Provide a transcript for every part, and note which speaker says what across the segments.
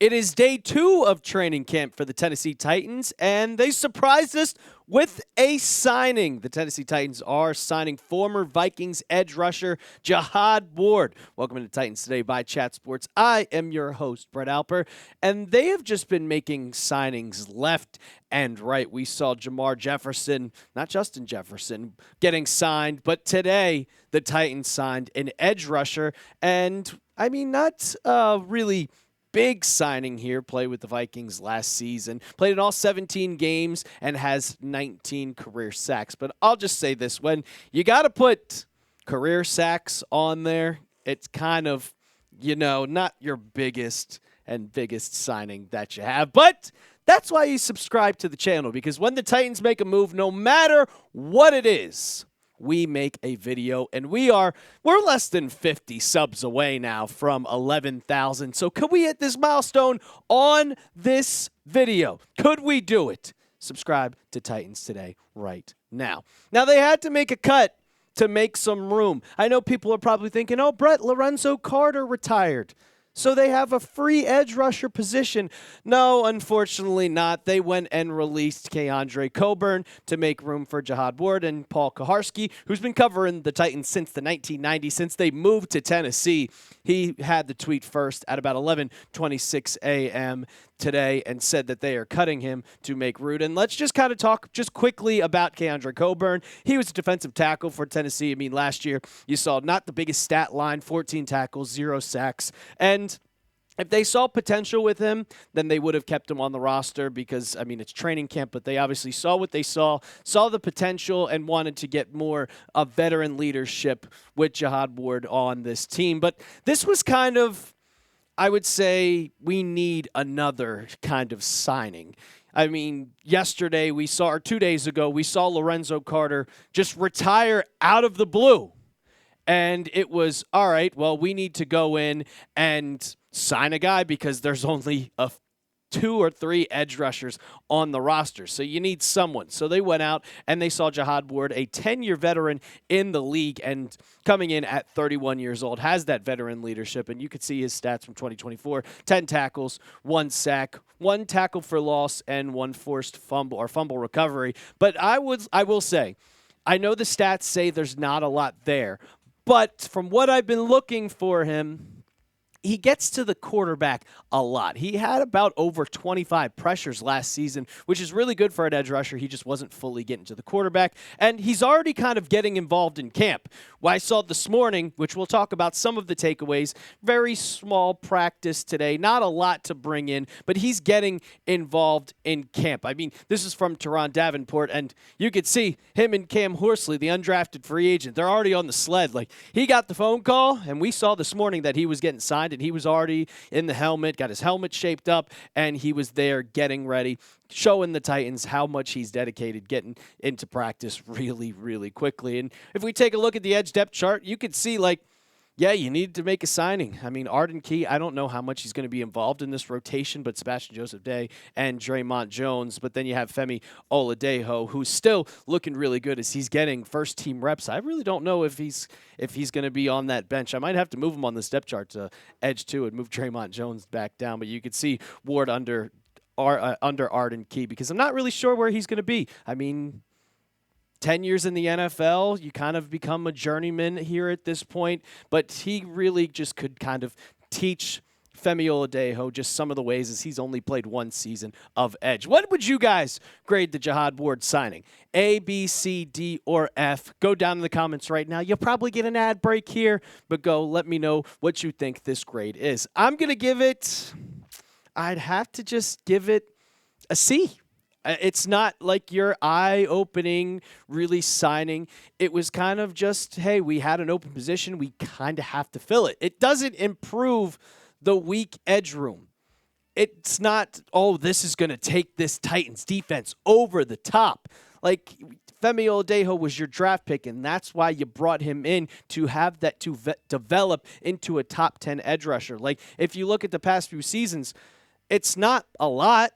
Speaker 1: It is day 2 of training camp for the Tennessee Titans, and they surprised us with a signing. The Tennessee Titans are signing former Vikings edge rusher Jihad Ward. Welcome to Titans Today by Chat Sports. I am your host, Brett Alper, and they have just been making signings left and right. We saw Jamar Jefferson, not Justin Jefferson, getting signed, but today the Titans signed an edge rusher, and I mean, not really big signing here. Played with the Vikings last season. Played in all 17 games and has 19 career sacks. But I'll just say this. When you got to put career sacks on there, it's kind of, not your biggest signing that you have. But that's why you subscribe to the channel, because when the Titans make a move, no matter what it is, we make a video, and we're less than 50 subs away now from 11,000. So could we hit this milestone on this video? Could we do it? Subscribe to Titans Today right now. Now, they had to make a cut to make some room. I know people are probably thinking, oh, Brett, Lorenzo Carter retired, so they have a free edge rusher position. No, unfortunately not. They went and released LB Cody Barton to make room for Jihad Ward and Paul Kuharsky, who's been covering the Titans since the 1990s, since they moved to Tennessee. He had the tweet first at about 11:26 a.m. today and said that they are cutting him to make room. And let's just kind of talk just quickly about LB Cody Barton. He was a defensive tackle for Tennessee. I mean, last year you saw not the biggest stat line, 14 tackles, 0 sacks. And if they saw potential with him, then they would have kept him on the roster because, I mean, it's training camp, but they obviously saw what they saw the potential, and wanted to get more of veteran leadership with Jihad Ward on this team. But this was kind of, I would say, we need another kind of signing. I mean, yesterday we saw, or 2 days ago, we saw Lorenzo Carter just retire out of the blue. And it was, all right, well, we need to go in and sign a guy because there's only 2 or 3 edge rushers on the roster. So you need someone. So they went out and they saw Jihad Ward, a 10-year veteran in the league, and coming in at 31 years old, has that veteran leadership. And you could see his stats from 2024, 10 tackles, 1 sack, 1 tackle for loss, and 1 forced fumble or fumble recovery. But I will say, I know the stats say there's not a lot there, but from what I've been looking for him, he gets to the quarterback a lot. He had about over 25 pressures last season, which is really good for an edge rusher. He just wasn't fully getting to the quarterback. And he's already kind of getting involved in camp. Well, I saw this morning, which we'll talk about some of the takeaways, very small practice today, not a lot to bring in, but he's getting involved in camp. I mean, this is from Teron Davenport, and you could see him and Cam Horsley, the undrafted free agent. They're already on the sled. Like, he got the phone call, and we saw this morning that he was getting signed, and he was already in the helmet, got his helmet shaped up, and he was there getting ready, showing the Titans how much he's dedicated, getting into practice really, really quickly. And if we take a look at the edge depth chart, you could see, like, yeah, you need to make a signing. I mean, Arden Key, I don't know how much he's going to be involved in this rotation, but Sebastian Joseph Day and Draymond Jones. But then you have Femi Oladejo, who's still looking really good as he's getting first-team reps. I really don't know if he's going to be on that bench. I might have to move him on the step chart to edge 2 and move Draymond Jones back down. But you could see Ward under Arden Key, because I'm not really sure where he's going to be. I mean, 10 years in the NFL, you kind of become a journeyman here at this point, but he really just could kind of teach Femi Oladejo just some of the ways, as he's only played 1 season of edge. What would you guys grade the Jihad Ward signing? A, B, C, D, or F? Go down in the comments right now. You'll probably get an ad break here, but go let me know what you think this grade is. I'm going to give it, I'd have to just give it a C. It's not like your eye-opening, really signing. It was kind of just, hey, we had an open position. We kind of have to fill it. It doesn't improve the weak edge room. It's not, oh, this is going to take this Titans defense over the top. Like, Femi Oladejo was your draft pick, and that's why you brought him in, to have that to develop into a top 10 edge rusher. Like, if you look at the past few seasons, it's not a lot.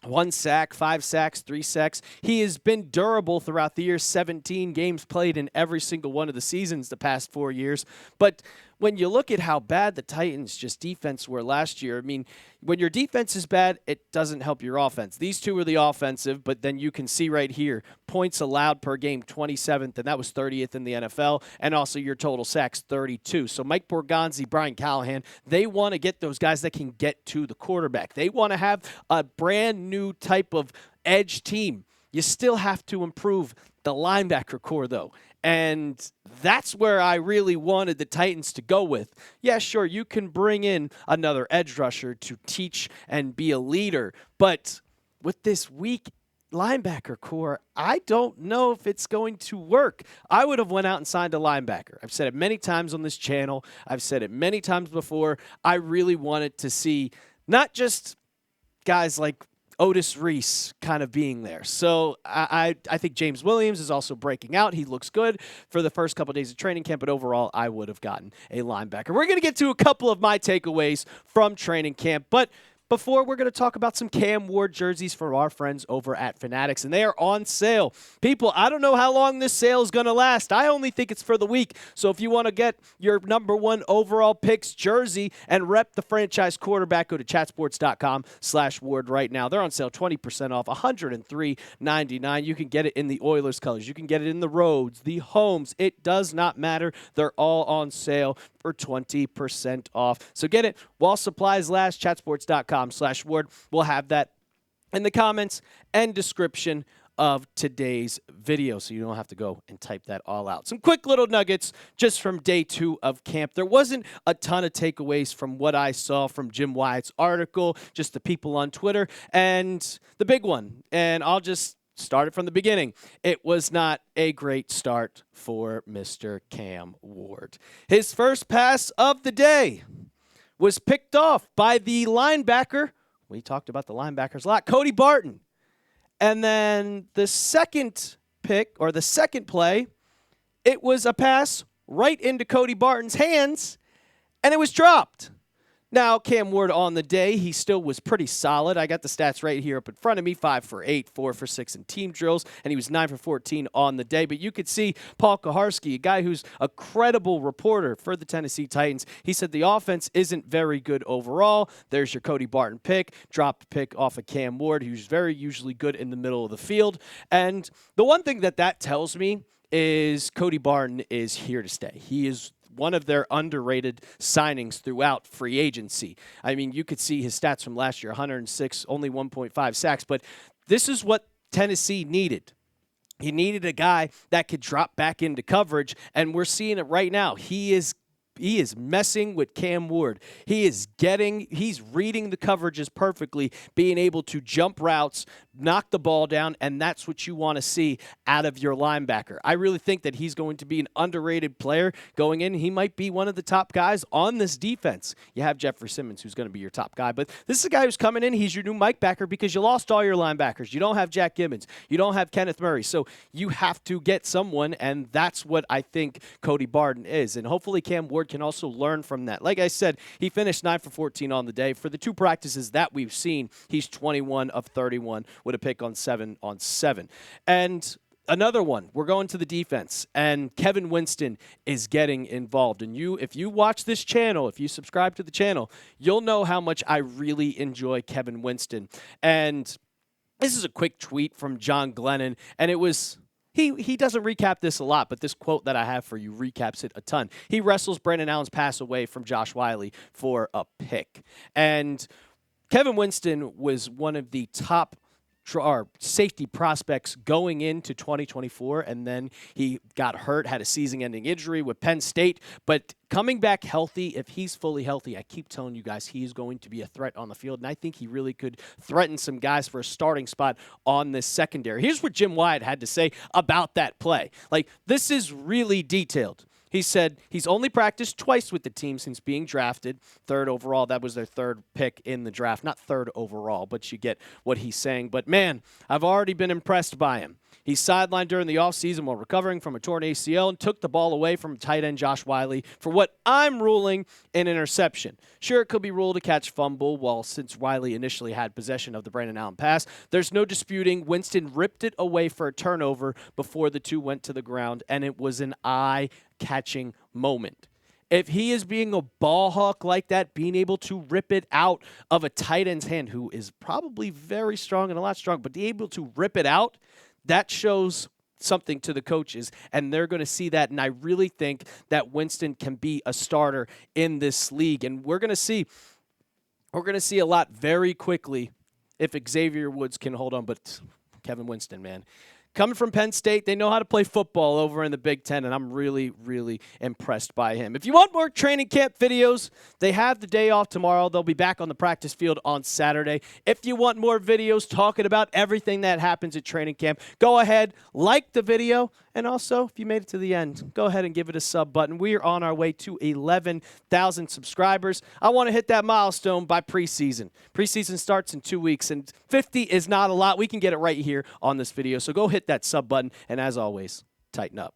Speaker 1: 1 sack, 5 sacks, 3 sacks. He has been durable throughout the year, 17 games played in every single one of the seasons the past 4 years. But when you look at how bad the Titans' just defense were last year, I mean, when your defense is bad, it doesn't help your offense. These two are the offensive, but then you can see right here, points allowed per game, 27th, and that was 30th in the NFL, and also your total sacks, 32. So Mike Borgonzi, Brian Callahan, they want to get those guys that can get to the quarterback. They want to have a brand new type of edge team. You still have to improve the linebacker core, though. And that's where I really wanted the Titans to go with. Yeah, sure, you can bring in another edge rusher to teach and be a leader. But with this weak linebacker core, I don't know if it's going to work. I would have went out and signed a linebacker. I've said it many times on this channel. I've said it many times before. I really wanted to see not just guys like Otis Reese kind of being there. So I think James Williams is also breaking out. He looks good for the first couple of days of training camp, but overall, I would have gotten a linebacker. We're going to get to a couple of my takeaways from training camp, but before, we're going to talk about some Cam Ward jerseys for our friends over at Fanatics, and they are on sale. People, I don't know how long this sale is going to last. I only think it's for the week. So if you want to get your #1 overall picks jersey and rep the franchise quarterback, go to chatsports.com/Ward right now. They're on sale, 20% off, $103.99. You can get it in the Oilers colors. You can get it in the Roads, the Homes. It does not matter. They're all on sale for 20% off. So get it while supplies last, chatsports.com/Ward. We'll have that in the comments and description of today's video, so you don't have to go and type that all out. Some quick little nuggets just from day 2 of camp. There wasn't a ton of takeaways from what I saw from Jim Wyatt's article, just the people on Twitter, and the big one, and I'll just started from the beginning. It was not a great start for Mr. Cam Ward. His first pass of the day was picked off by the linebacker. We talked about the linebackers a lot, Cody Barton. And then the second pick, or the second play, it was a pass right into Cody Barton's hands, and it was dropped. Now, Cam Ward on the day, he still was pretty solid. I got the stats right here up in front of me, 5 for 8, 4 for 6 in team drills, and he was 9 for 14 on the day. But you could see Paul Kuharsky, a guy who's a credible reporter for the Tennessee Titans, he said the offense isn't very good overall. There's your Cody Barton pick, dropped pick off of Cam Ward, who's very usually good in the middle of the field. And the one thing that tells me is Cody Barton is here to stay. He is one of their underrated signings throughout free agency. I mean, you could see his stats from last year, 106, only 1.5 sacks, but this is what Tennessee needed. He needed a guy that could drop back into coverage, and we're seeing it right now. He is messing with Cam Ward. He's reading the coverages perfectly, being able to jump routes, knock the ball down, and that's what you want to see out of your linebacker. I really think that he's going to be an underrated player going in. He might be one of the top guys on this defense. You have Jeffrey Simmons, who's going to be your top guy, but this is a guy who's coming in. He's your new Mike backer because you lost all your linebackers. You don't have Jack Gibbons. You don't have Kenneth Murray, so you have to get someone, and that's what I think Cody Barton is, and hopefully Cam Ward can also learn from that. Like I said, he finished 9 for 14 on the day. For the 2 practices that we've seen, he's 21 of 31 with a pick on 7 on 7. And another one, we're going to the defense, and Kevin Winston is getting involved. And if you watch this channel, if you subscribe to the channel, you'll know how much I really enjoy Kevin Winston. And this is a quick tweet from John Glennon, and it was... He doesn't recap this a lot, but this quote that I have for you recaps it a ton. He wrestles Brandon Allen's pass away from Josh Wiley for a pick. And Kevin Winston was one of the top safety prospects going into 2024, and then he got hurt, had a season-ending injury with Penn State, but coming back healthy, if he's fully healthy, I keep telling you guys, he is going to be a threat on the field, and I think he really could threaten some guys for a starting spot on this secondary. Here's what Jim Wyatt had to say about that play. Like, this is really detailed. He said he's only practiced twice with the team since being drafted, 3rd overall. That was their 3rd pick in the draft. Not 3rd overall, but you get what he's saying. But, man, I've already been impressed by him. He's sidelined during the offseason while recovering from a torn ACL and took the ball away from tight end Josh Whyle for what I'm ruling an interception. Sure, it could be ruled a catch fumble, well, since Whyle initially had possession of the Brandon Allen pass. There's no disputing Winston ripped it away for a turnover before the two went to the ground, and it was an eye-catching moment. If he is being a ball hawk like that, being able to rip it out of a tight end's hand, who is probably very strong and a lot strong, but be able to rip it out, that shows something to the coaches, and they're going to see that, and I really think that Winston can be a starter in this league, and we're going to see a lot very quickly if Xavier Woods can hold on, but Kevin Winston, man. Coming from Penn State, they know how to play football over in the Big Ten, and I'm really, really impressed by him. If you want more training camp videos, they have the day off tomorrow. They'll be back on the practice field on Saturday. If you want more videos talking about everything that happens at training camp, go ahead, like the video, and also, if you made it to the end, go ahead and give it a sub button. We are on our way to 11,000 subscribers. I want to hit that milestone by preseason. Preseason starts in 2 weeks, and 50 is not a lot. We can get it right here on this video, so go hit that sub button, and as always, tighten up.